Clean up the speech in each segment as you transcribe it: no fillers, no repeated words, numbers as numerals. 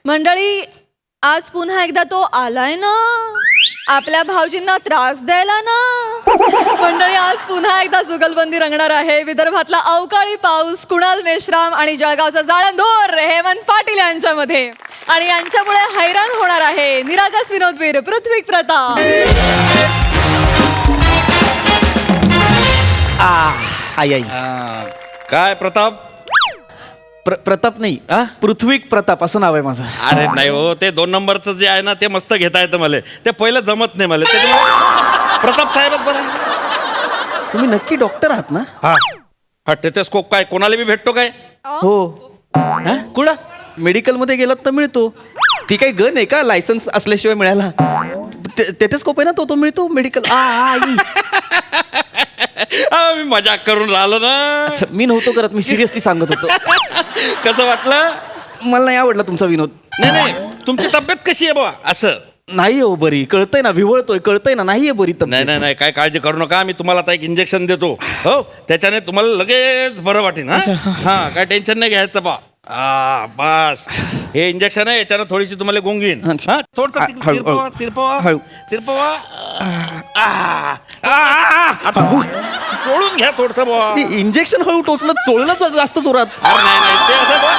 मंडळी, आज पुन्हा एकदा तो आलाय ना आपल्या भाऊजींना त्रास द्यायला ना. मंडळी, आज पुन्हा एकदा जुगलबंदी रंगणार आहे. विदर्भातला अवकाळी पाऊस, कुणाल मेश्राम आणि जळगावचा जाळंधोर हेमंत पाटील यांच्यामध्ये. आणि यांच्यामुळे हैराण होणार आहे निरागस विनोदवीर पृथ्वी प्रताप. आई आई काय प्रताप? प्रताप नाही पृथ्वी प्रताप असं नाव आहे माझं. अरे नाही हो, ते 2 नंबरचं जे आहे ना ते मस्त घेता येतं मला. ते पहिलं जमत नाही मला. त्याच्यामुळे प्रताप साहेबच बरं आहे. तुम्ही नक्की डॉक्टर आहात ना? हा हा टेथोस्कोप काय कोणाला बी भेटतो काय? हो. कुठं? मेडिकलमध्ये गेलात तर मिळतो. ती काही गन आहे का लायसन्स असल्याशिवाय मिळायला? टेथोस्कोप आहे ना, तो मिळतो मेडिकल. आई मी मजाक करून राहिलो ना. अच्छा, मी नव्हतो करत, मी सिरियसली सांगत होतो. कसं वाटलं? मला नाही आवडला तुमचा विनोद. नाही नाही, तुमची तब्येत कशी आहे बाबा? असं नाही हो बरी, कळतंय ना, विवळतोय, कळतंय ना, नाहीये बरी नाही तब्येत. नाही नाही, काय काळजी करू नका. मी तुम्हाला आता एक इंजेक्शन देतो. हो, त्याच्याने तुम्हाला लगेच बरं वाटेल. हा काय टेन्शन नाही घ्यायचं बा. बस हे इंजेक्शन आहे, याच्यानं थोडीशी तुम्हाला गुंगीन. हा थोडस हळू, तिरपवा तिरपवा हळू. तिरपवा. चोळून घ्या थोडस बुवा. इंजेक्शन हळू टोचलं, चोळलं जास्त जोरात. अरे नाही नाही, ते असं बुवा.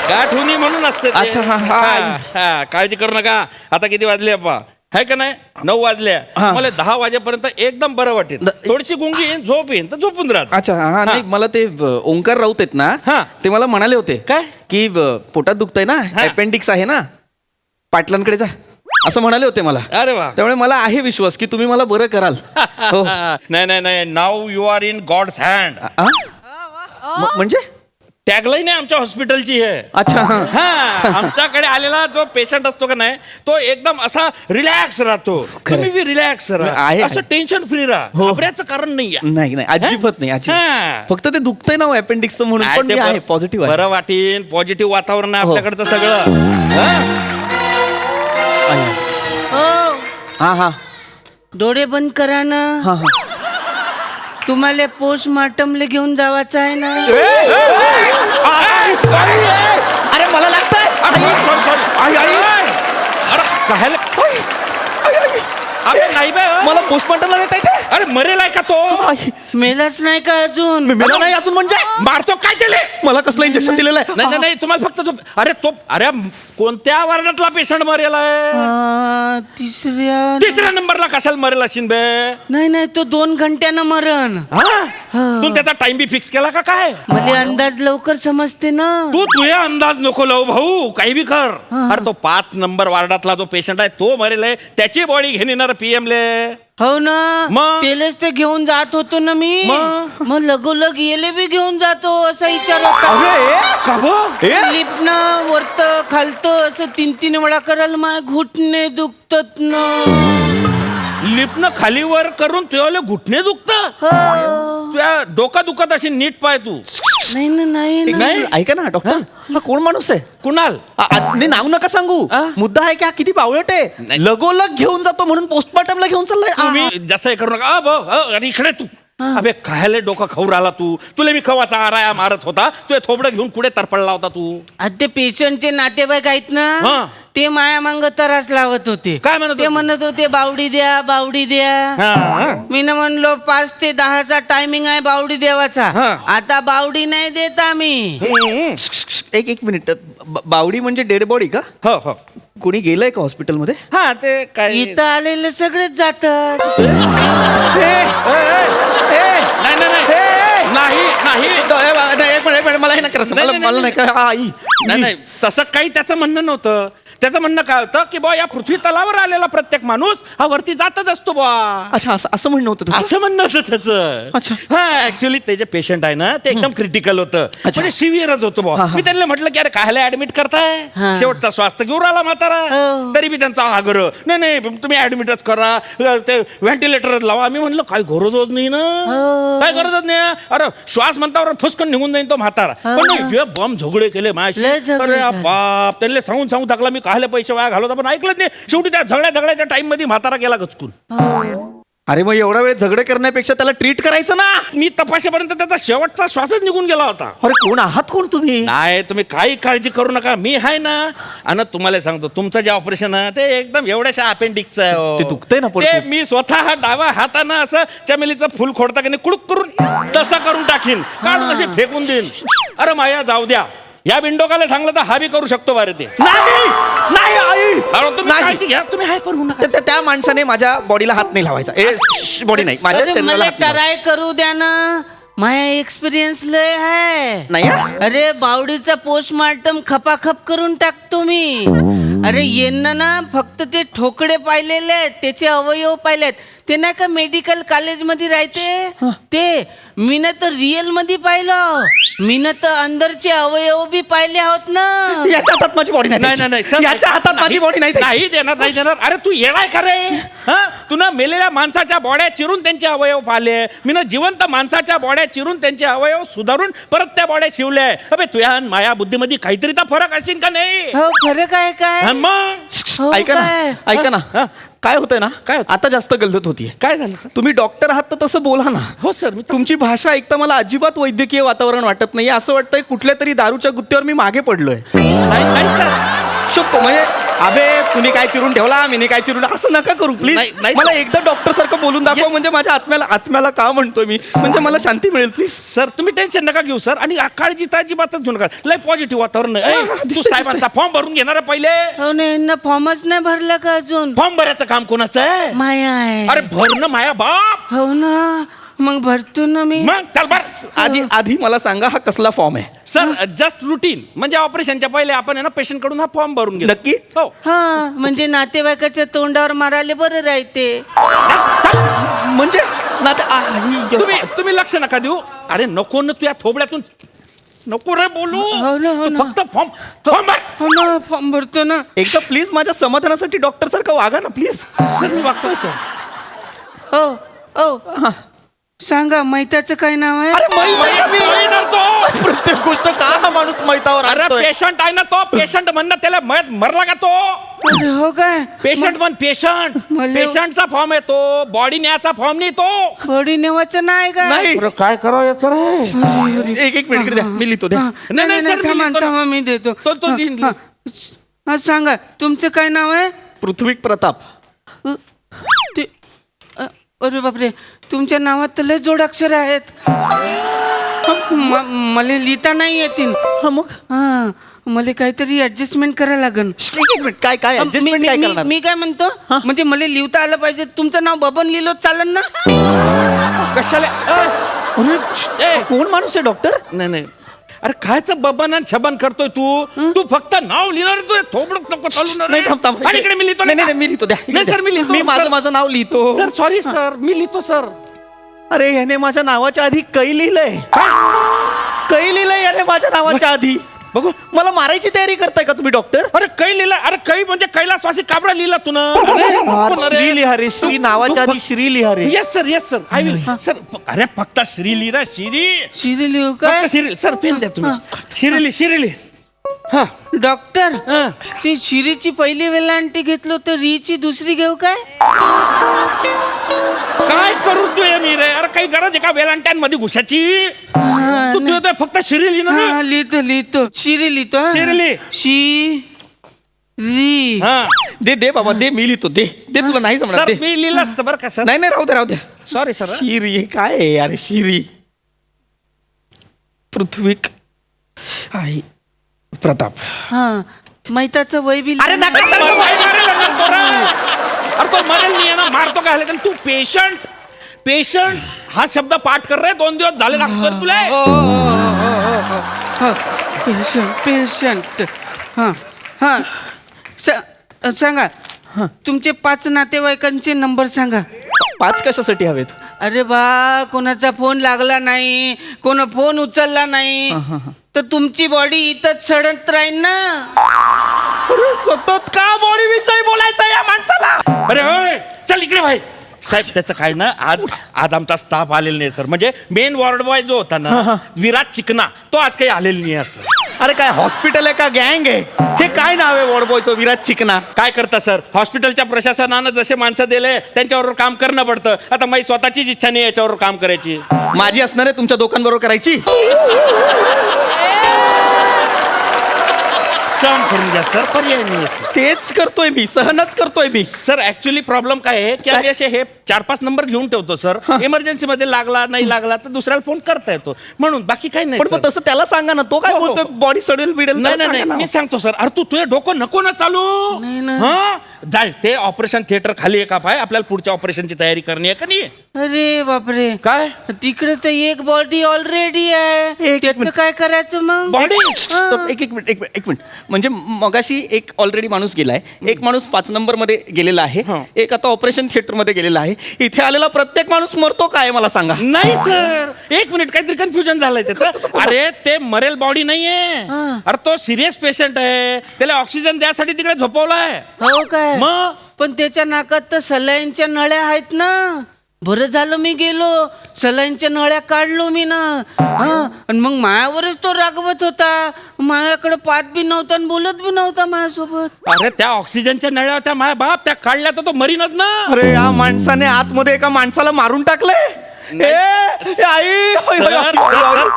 गाठ होणी म्हणून असते ते. अच्छा, हा. काळजी करू नका. आता किती वाजले अप्पा? है का नाही? 9 वाजल्या. मला 10 वाजेपर्यंत एकदम बरं वाटेल. थोडीशी गुंगी येईन, झोप येईन तर झोपून राहा. अच्छा, हा नाही, मला ते ओंकार राऊत आहेत ना, हा. ते मला म्हणाले होते काय? की पोटात दुखतंय ना, अपेंडिक्स आहे ना, पाटलांकडे जा असं म्हणाले होते मला. अरे वा. त्यामुळे मला आहे विश्वास की तुम्ही मला बरं कराल. हो. नाही नाही नाही, now you are in God's hand. म्हणजे टॅगलाईन आहे आमच्या हॉस्पिटलची आहे. अच्छा, हा. हा, आमच्याकडे आलेला जो पेशंट असतो का नाही, तो एकदम असा रिलॅक्स राहतो. तुम्ही बी रिलॅक्स राहा, आहे. असं टेन्शन फ्री राहा. हो. घाबरायचं कारण नाही. नाही नाही, अजिबात नाही, हा. अजिबात. फक्त ते दुखतंय ना अपेंडिक्स म्हणून, पण मी आहे पॉझिटिव्ह आहे. बरं वाटेल. पॉझिटिव्ह वातावरण आहे हो. आपल्याकडचं सगळं. हा हा डोळे बंद करा ना. हा हा. तुम्हाला पोस्टमार्टमला घेऊन जावाचं आहे ना. अरे मला लागतंय. आई, आई. अरे नाही बे. मला पोस्टमार्टमला देता येते. अरे मरेल आहे का तो? आई, मेलाच नाही का अजून? मेला नाही अजून म्हणजे? मारतो काय त्याले? मला कसलं इंजेक्शन दिलेलं आहे? नाही नाही नाही, तुम्हाला फक्त अरे तो अरे कोणत्या वार्डातला पेशंट मरेल आहे? तिसऱ्या नंबरला कशाला मरेल असेल बे? नाही नाही, तो 2 घंट्यानं मरण. तू त्याचा टाइम बी फिक्स केला का काय? मला अंदाज लवकर समजते ना. तू तुझ्या अंदाज नको लावू भाऊ, काही बी कर. अरे तो 5 नंबर वार्डातला जो पेशंट आहे तो मरेल आहे, त्याची बॉडी घेऊन येणार PM ले. हो ना, मग? तेलेच ते घेऊन जात होतो ना मी. मग? मग लगोलग येले बी घेऊन जातो असा विचार होता. अरे का बं? लिफ्टनं वरत खालत असं 3-3 वेळा करायला माझे घुटणे दुखतात ना. लिफ्टनं खाली वर करून तुझ्याला घुटणे दुखत. तुझ्या डोका दुखत अशी नीट पाय तू. नाही ना, नाही ना. नाही. ऐका ना डॉक्टर, हा कोण माणूस आहे? कुणाल? नाही, नाव नका सांगू. मुद्दा आहे की हा किती बावळट आहे. नाही. लगोलग घेऊन जातो म्हणून पोस्टमार्टमला घेऊन चाललाय. तुम्ही जास्त हे करू नका. अरे इकडे तू. अबे खायला डोका खाऊ राहिला तू. तुला मी खवाचा आराया मारत होता, तुझे थोबडं घेऊन कुठे तरपडला होता तू? आता ते पेशंटचे नातेवाईक आहेत हा. ना, ते माया मांग त्रास लावत होते. काय म्हणत ते होते? म्हणत होते बावडी द्या, बावडी द्या. हा. मी ना म्हणलो 5 ते 10चा टायमिंग आहे बावडी देवाचा. हा. आता बावडी नाही देत आम्ही. एक मिनिट, बावडी म्हणजे डेड बॉडी का? हो हो. कोणी गेलंय का हॉस्पिटलमध्ये? हा ते काय इथं आलेले सगळेच जातात. नाही नाही नाही नाही एक मिनिट, मला हे नका नाही, मला नाही, मला नाही का आई. नाही नाही, तसं काही त्याचं म्हणणं नव्हतं. त्याचं म्हणणं काय होतं की बा या पृथ्वी तलावर आलेला प्रत्येक माणूस हा वरती जातच असतो बा. अच्छा, असं म्हणणं होतं तुझं? असं म्हणणं होतं त्याचं. अच्छा. हा ऍक्च्युली ते जे पेशंट आहे ना ते एकदम क्रिटिकल होतं, म्हणजे सिव्हिअरच होतं बा. मी त्यांना म्हटलं की अरे कायला ऍडमिट करताय, हा. शेवटचा स्वास्थ्य घेऊन राहिला म्हातारा. हो. तरी बी त्यांचा आग्रह, नाही नाही तुम्ही ऍडमिटच करा, ते व्हेंटिलेटरच लावा. आम्ही म्हणलं काय गरजच नाही ना, काय गरजच नाही. अरे श्वास म्हणतावर फुसकन निघून जाईन तो म्हातारा. पण नाही, जे बम झगडे केले माझ्याशी. लय झगडे अरे झाले. बाप, त्यांना सांगून टाकला मी कायले पैसे वाया घालवता, पण ऐकलंच नाही. शेवटी त्या झगड्याच्या टाइम मध्ये म्हातारा गेला गचकून. अरे मग एवढा वेळ झगडे करण्यापेक्षा त्याला ट्रीट करायचं ना. मी तपासेपर्यंत त्याचा शेवटचा श्वासच निघून गेला होता. अरे कोण आहात कोण तुम्ही? नाही तुम्ही काही काळजी करू नका, मी आहे ना. आणि तुम्हाला सांगतो तुमचं जे ऑपरेशन आहे ते एकदम एवढ्याशा अपेंडिक्सचं आहे हो. ते दुखतंय ना पोट ते खूप. मी स्वतः डावा हातानं असं चमेलीचं फुल खोडता की नाही कुडूक करून तसं करून टाकीन, काढून अशी फेकून देईन. अरे माया जाऊ द्या, या विंडोकाला सांगलं तर हा बी करू शकतो बारे ते. नाही नाही आई. अरे तुम्ही नाही. काळजी घ्या, तुम्ही हाय करू नका. त्या माणसाने माझ्या बॉडीला हात नाही लावायचा. बॉडी नाही, माझ्या अरे शरीराला मला हात नाही ट्राय करू द्या ना, माझा एक्सपिरियन्स लय आहे. नाही हा? अरे बावडीचा पोस्टमार्टम खपाखप करून टाकतो मी. अरे यांना ना फक्त ते ठोकळे पाहिलेले आहेत, त्याचे अवयव पाहिलेत. ते नाही का मेडिकल कॉलेज मध्ये राहते ते, मी ना तर रिअल मध्ये पाहिलं. मी ना तर अंदरचे अवयव बी पाहिले आहोत ना. याच्या हातात माझी बॉडी नाही नाही नाही द्यायची. सर, याच्या हातात माझी बॉडी नाही द्यायची. नाही देणार, नाही देणार. अरे तू येणार का रे? हा तू ना मेलेल्या माणसाच्या बॉड्या चिरून त्यांचे अवयव पाहिले, मी ना जिवंत माणसाच्या बॉड्या चिरून त्यांचे अवयव सुधारून परत त्या बॉड्या शिवल्या. अबे तुझ्या आणि माया बुद्धीमध्ये काहीतरी तर फरक असेल का नाही? हो खरं काय काय हा, मग हो ऐका काय? ना, ऐका हा? ना, काय होतंय ना, काय होतं? आता जास्त गल्लत होतीये. काय झालं सर? तुम्ही डॉक्टर आहात तर तसं बोला ना. हो सर, मी तुमची भाषा ऐकता मला अजिबात वैद्यकीय वातावरण वाटत नाही. असं वाटतंय कुठल्या तरी दारूच्या गुत्त्यावर मी मागे पडलोय. नाही सर. शकतो म्हणजे अबे कुणी काय चिरून ठेवला, मीने काय चिरून, असं नका करू प्लीज. नाही, नाही. मला एकदा डॉक्टर सारखं बोलून दाखवा. Yes. म्हणजे माझ्या आत्म्याला का म्हणतोय मी, म्हणजे मला शांती मिळेल प्लीज. सर तुम्ही टेन्शन नका घेऊ सर, आणि काळजीची अजिबातच घेऊ नका. लय पॉझिटिव्ह वातावरण आहे. ए, तू दिसतंय, साहेबांचा फॉर्म भरून घेणार आहे पहिले. हो ना, यांना फॉर्मच नाही भरला का अजून? फॉर्म भरायचं काम कोणाचं आहे? माया आहे. अरे भर ना माया बाप. हो ना, मग भरतो ना मी. मग चल भर. आधी मला सांगा हा कसला फॉर्म आहे? सर जस्ट रुटीन, म्हणजे ऑपरेशनच्या पहिले आपण आहे ना पेशंट कडून हा फॉर्म भरून घेऊ. नक्की? हो. हा म्हणजे नातेवाईकाच्या तोंडावर मारायला बरं राहते. म्हणजे ना ते- तुम्ही लक्ष नका देऊ. अरे नको ना तुझ्या थोबड्यातून नको रे बोलू. हो ना, हो तू ना. फक्त फॉर्म भर. हो ना, फॉर्म भरतो ना. एकदा प्लीज माझ्या समाधानासाठी डॉक्टर सारखं वागा ना प्लीज. सर मी वागतोय सर. हो हो सांगा, मैताचं काय नाव आहे? अरे माहित आहे का मी? महिना तो. प्रत्येक गोष्ट का हा माणूस मैतावर अरे आणतोय? पेशंट आहे ना तो, पेशंट म्हणणं त्याला मरला का तो? अरे हो काय? पेशंट म्हण पेशंट. मला- पेशंटचा फॉर्म आहे तो, बॉडी न्यायचा फॉर्म नाही तो. बॉडी नेवाचं नाही का? नाही. काय करावं याचं रे? एक मिनिट इकडे द्या, मी लिहितो द्या. नाही नाही सर, मी थांबा लिहितो ना. थांबा, मी देतो. तो लिहीन. हा, हा, सांगा तुमचं काय नाव आहे? पृथ्वीक प्रताप. ते अरे बापरे, तुमच्या नावात तर लय जोडाक्षर आहेत. मला लिहिता नाही येतील. हा मग हा मला काहीतरी ऍडजस्टमेंट करायला लागेल. एक मिनिट, काय adjustment काय करणार? मी काय म्हणतो, म्हणजे मला लिहिता आलं पाहिजे. तुमचं नाव बबन लिहिलं चालेल ना? कशाला? अरे, कोण माणूस आहे डॉक्टर? नाही नाही, अरे कायचं बबन आणि छबन करतोय तू फक्त नाव लिहिणार, तू थोबडं नको चालू ना रे. नाही थांब. आणि इकडे मी लिहितो नाही नाही, मी लिहितो द्या. नाही सर, मी लिहितो. मी माझं नाव लिहितो. सर सॉरी सर, मी लिहितो सर. अरे याने माझ्या नावाच्या आधी कै लिहिलंय. कै लिहिलंय याने माझ्या नावाच्या आधी. बघू. मला मारायची तयारी करताय का तुम्ही डॉक्टर? अरे कै लिहिला. अरे कै म्हणजे कैलासवासी काबरा लिहिला तू ना. श्री लिहा रे, श्री नावाच्या आधी श्री लिहा रे. Yes sir I will. Sir अरे फक्त श्री लिहिला, श्री. शिरी लिहू काय? फक्त श्री. सर पेन द्या तुम्ही. शिरिली. हा. डॉक्टर हा. ती शिरीची पहिली वेलांटी घेतलो तर रीची दुसरी घेऊ काय? काय करू तू मी रे? अरे काही गरज आहे का वेलांट्यांमध्ये घुसाची? तू लिहितोय फक्त श्री लिहिणं ना. हा लिहितो शिरी लिहितो. हा. शिरी लिह. री. हा. दे बाबा दे, मी लिहितो. दे तुला नाही जमणार. सर दे. मी लिहिलं असतं बरं का सर. नाही राहू द्या. Sorry sir. शिरी काय आहे अरे? शिरी पृथ्वीक आई प्रताप. हा मैताचं वय बी अरे लिहिलं. नका अरे तो मरेल नाही ना, मारतो काय झालं? तू पेशंट हा शब्द पाठ कर रे. 2 दिवस झाले लागतो तुला. पेशंट हा हा सांगा, तुमचे 5 नातेवाईकांचे नंबर सांगा. 5 कशासाठी हवेत? अरे बा, कोणाचा फोन लागला नाही, कोणा फोन उचलला नाही तर तुमची बॉडी इथंच सडत राहील ना. अरे सतत का बॉडी विषयी बोलायचं या माणसाला? अरे होय, चल इकडे भाई. साहेब त्याचं काय ना, आज आमचा स्टाफ आलेला नाही सर. म्हणजे मेन वॉर्ड बॉय जो होता ना, विराट चिकना, तो आज काही आलेला नाही असं. अरे काय हॉस्पिटल आहे का गँग आहे? हे काय नाव आहे वॉर्ड बॉयचं? विराज चिकना. काय करता सर, हॉस्पिटलच्या प्रशासनानं जसे माणसं दिले त्यांच्यावर काम करणं पडतं. आता माझी स्वतःचीच इच्छा नाही याच्यावर काम करायची. माझी असणार आहे तुमच्या दोघांबरोबर करायची. सहन करून घ्या सर, पर्याय नाही सर. तेच करतोय मी, सहनच करतोय मी. सर ऍक्च्युली प्रॉब्लेम काय आहे की आम्ही असे हे 4-5 नंबर घेऊन ठेवतो सर. इमर्जन्सी मध्ये लागला नाही लागला तर दुसऱ्याला फोन करता येतो म्हणून, बाकी काही नाही पण सर. मग तसं त्याला सांगा ना, तो काय हो, हो, बोलतोय हो. बॉडी सडेल बिडेल. नाही नाही नाही, मी सांगतो सर. अरे तू तुझे डोकं नको ना चालू. हा जाय, ते ऑपरेशन थिएटर खाली आहे का पाय, आपल्याला पुढच्या ऑपरेशनची तयारी करणे आहे का नाही? अरे बापरे, काय तिकडे तर एक बॉडी ऑलरेडी आहे, त्याचं काय करायचं मग? बॉडी? एक मिनिट म्हणजे मगाशी एक ऑलरेडी माणूस गेलाय, एक माणूस 5 नंबर मध्ये गेलेला आहे, हा. एक आता ऑपरेशन थिएटर मध्ये गेलेला आहे. इथे आलेला प्रत्येक माणूस मरतो काय मला सांगा. नाही सर, एक मिनिट, काहीतरी कन्फ्युजन झालंय त्याचं. अरे ते मरेल बॉडी नाहीये, अरे तो सिरियस पेशंट आहे, त्याला ऑक्सिजन द्यासाठी तिकडे झोपवलाय. हो काय? मग पण त्याच्या नाकात तर सलाईनच्या नळ्या आहेत ना. बरं झालं मी गेलो, सलाईनच्या नळ्या काढलो मी ना. आणि मग मायावरच तो रागवत होता. मायाकडे पाहत बी नव्हता आणि बोलत बी नव्हता माझ्यासोबत. अरे त्या ऑक्सिजनच्या नळ्या होत्या माय बाप, त्या काढल्या तर तो मरीनच ना. अरे या माणसाने आतमध्ये एका माणसाला मारून टाकलंय. आई सर,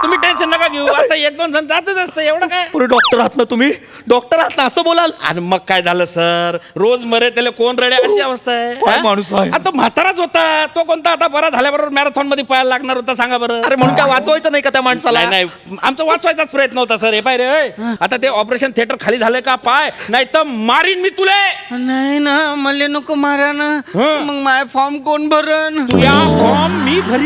तुम्ही टेन्शन नका घेऊ, असं 1-2 जण जातच असतं, एवढं काय. पुरे डॉक्टर आहात ना तुम्ही, डॉक्टर आहात ना असं बोलाल. आणि मग काय झालं सर, रोज मरे त्याला कोण रडे अशी अवस्था आहे. काय हा? माणूस आहे? आता तो म्हाताराच होता, तो कोणता आता बरा झाल्याबरोबर मॅरेथॉन मध्ये पळायला लागणार होता सांगा बरं. अरे म्हणून काय वाचवायचं नाही का त्या माणसाला? नाही नाही, आमचा वाचवायचाच प्रयत्न होता सर. हे पाय रे, आता ते ऑपरेशन थिएटर खाली झालंय का पाय, नाही तर मारीन मी तुले. नाही ना, मला नको मारा ना. मग माय फॉर्म कोण भरण? तुया फॉर्म मी भरीन,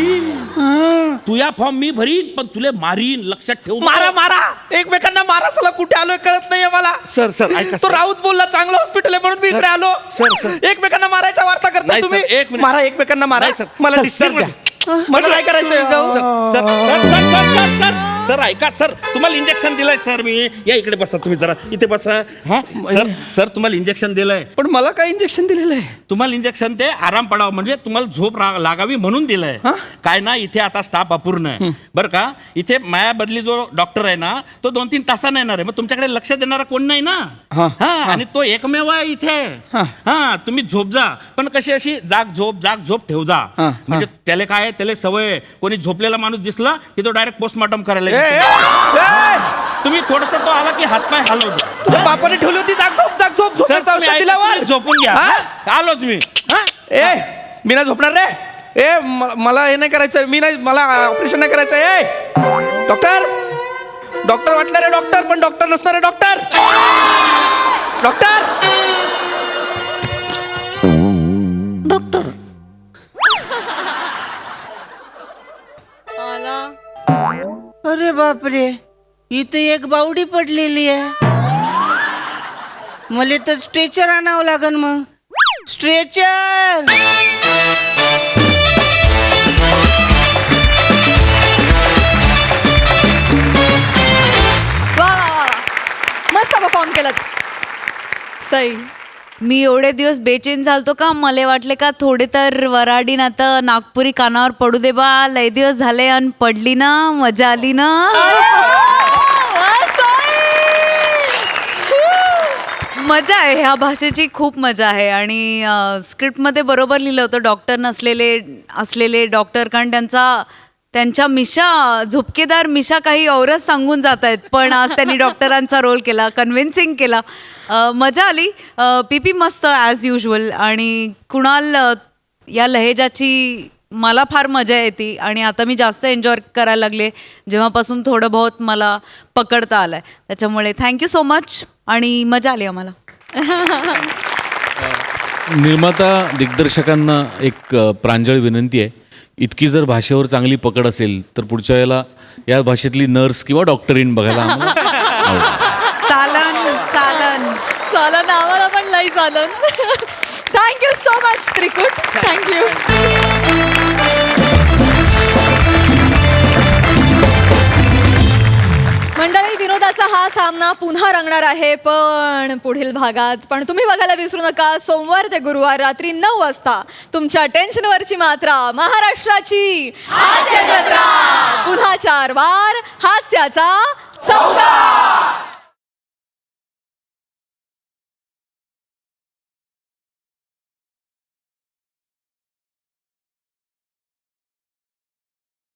तुया फॉर्म मी भरीन, पण तुले मारीन, लक्षात ठेव. मारा मारा एकमेकांना मारा. चला कुठे आलोय कळत नाहीये मला. सर सर ऐका तो सर. राऊत बोलला चांगलं हॉस्पिटल आहे म्हणून मी इकडे आलो. सर. एकमेकांना मारायच्या वार्ता करता नाही, तुम्ही. सर, एक मिनिट. मारा एकमेकांना मारा. नाही, सर. मला सर, डिस्चार्ज सर, द्या. मला काय करायचंय? Sir sir sir sir sir sir sir ऐका सर, तुम्हाला इंजेक्शन दिलंय सर मी. या इकडे बसा तुम्ही जरा, इथे बसा. हा सर सर तुम्हाला इंजेक्शन दिलंय. पण मला काय इंजेक्शन दिलेलं आहे? तुम्हाला इंजेक्शन ते आराम पडावं म्हणजे तुम्हाला झोप लागावी म्हणून दिलंय. काय ना, इथे आता स्टाफ अपूर्ण आहे बरं का. इथे माया बदली जो डॉक्टर आहे ना, तो 2-3 तासाने येणार आहे. मग तुमच्याकडे लक्ष देणारा कोण नाही ना. हा आणि तो एकमेव आहे इथे. हा तुम्ही झोप जा, पण कशी अशी जाग झोप ठेव जा. म्हणजे त्याला काय, त्याला सवय, कोणी झोपलेला माणूस दिसला की तो डायरेक्ट पोस्टमॉर्टम करायला येतो. तुम्ही थोडस तो आला की हातपाय हलव जा. तुझ्या बापाने ठेवली होती जाग झोप सर, झोपेचं तुम्ही औषध ऐका, दिल्यावर. तुम्ही झोपून घ्या. आलोच मी. मी नाही झोपणार रे. मला हे नाही करायचं. मी नाही, मला ऑपरेशन नाही करायचं. डॉक्टर वाटणार आहे डॉक्टर, पण डॉक्टर नसणार आहे डॉक्टर. अरे बापरे, इथे एक बावडी पडलेली आहे. मला तर स्ट्रेचर आणावं लागन. मग स्ट्रेचर. वा मस्त परफॉर्म केलं. सई, मी एवढे दिवस बेचैन झालतो का, मला वाटले का थोडे तर वराडी ना तर नागपुरी कानावर पडू दे बा. लय दिवस झाले आणि पडली ना, मजा आली ना. मजा आहे, ह्या भाषेची खूप मजा आहे. आणि स्क्रिप्टमध्ये बरोबर लिहिलं होतं डॉक्टर असलेले डॉक्टर, कारण त्यांच्या मिशा, झुपकेदार मिशा काही औरच सांगून जात आहेत, पण आज त्यांनी डॉक्टरांचा रोल केला, कन्व्हिन्सिंग केला. मजा आली. पीपी मस्त ॲज युजल. आणि कुणाल या लहेजाची मला फार मजा येते आणि आता मी जास्त एन्जॉय करायला लागले जेव्हापासून थोडं बहुत मला पकडता आलं आहे. त्याच्यामुळे थँक्यू सो मच आणि मजा आली आम्हाला. निर्माता दिग्दर्शकांना एक प्रांजळ विनंती आहे, इतकी जर भाषेवर चांगली पकड असेल तर पुढच्या वेळेला या भाषेतली नर्स किंवा डॉक्टरीन बघायला आम्हाला चालन, आम्हाला पण लई चालन. Thank you so much Trikut. Thank you. मंडळी, विनोदाचा हा सामना पुन्हा रंगणार आहे पण पुढील भागात. पण तुम्ही बघायला विसरू नका, सोमवार ते गुरुवार रात्री 9 वाजता तुमच्या टेन्शनवरची मात्रा, महाराष्ट्राची हास्य जत्रा. पुन्हा 4 वार हास्याचा चौकार.